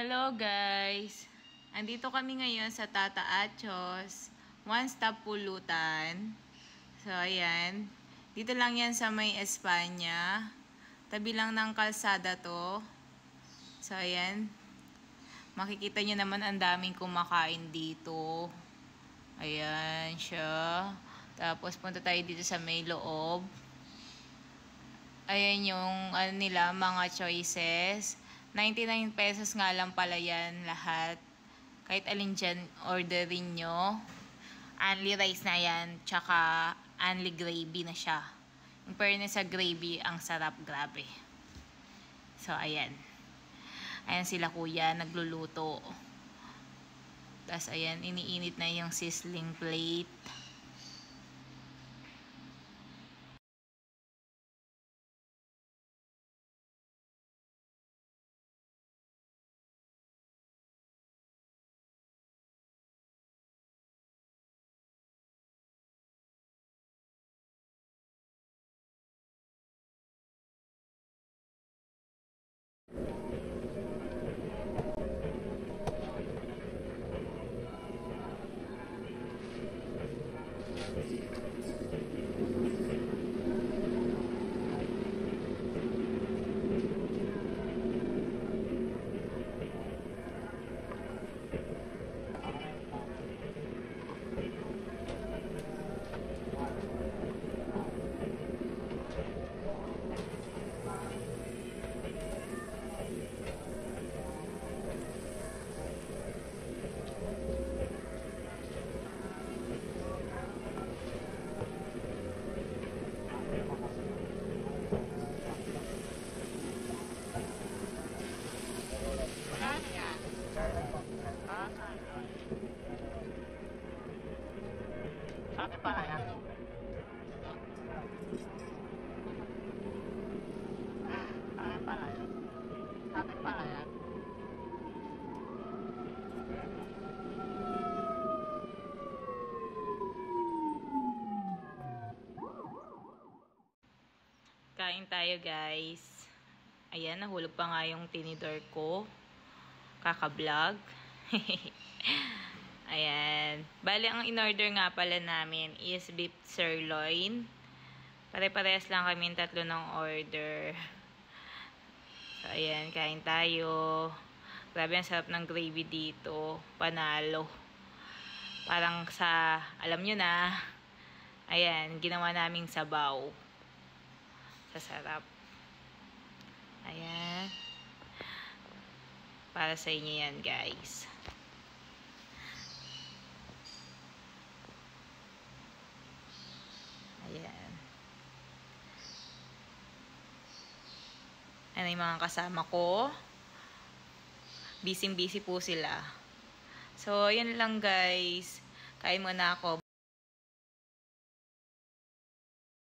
Hello guys! Andito kami ngayon sa Tata Achos, One Stop Pulutan. So ayan, dito lang yan sa may Espanya. Tabi lang ng kalsada to. So ayan, makikita nyo naman ang daming kumakain dito. Ayan siya. Tapos punta tayo dito sa may loob. Ayan yung nila, mga choices. 99 pesos nga lang pala yan lahat. Kahit alin dyan, orderin nyo. Only rice na yan, tsaka only gravy na siya. In fairness sa gravy, ang sarap, grabe. So, ayan. Ayan sila kuya, nagluluto. Tapos, ayan, iniinit na yung sizzling plate. Bakit pala yan? Bakit pala yan? Bakit pala yan? Kain tayo guys. Ayan, nahulog pa nga yung tinidor ko. Kaka-vlog. Ayan. Bali, ang in-order nga pala namin is beef sirloin. Pare-parehas lang kami tatlo ng order. So, ayan. Kain tayo. Grabe, ang sarap ng gravy dito. Panalo. Parang sa, alam nyo na, ayan, ginawa naming sabaw. Sasarap. Ayan. Para sa inyo yan, guys. Ayan. Ano yung mga kasama ko? Busy-busy po sila. So, ayan lang, guys. Kain muna ako.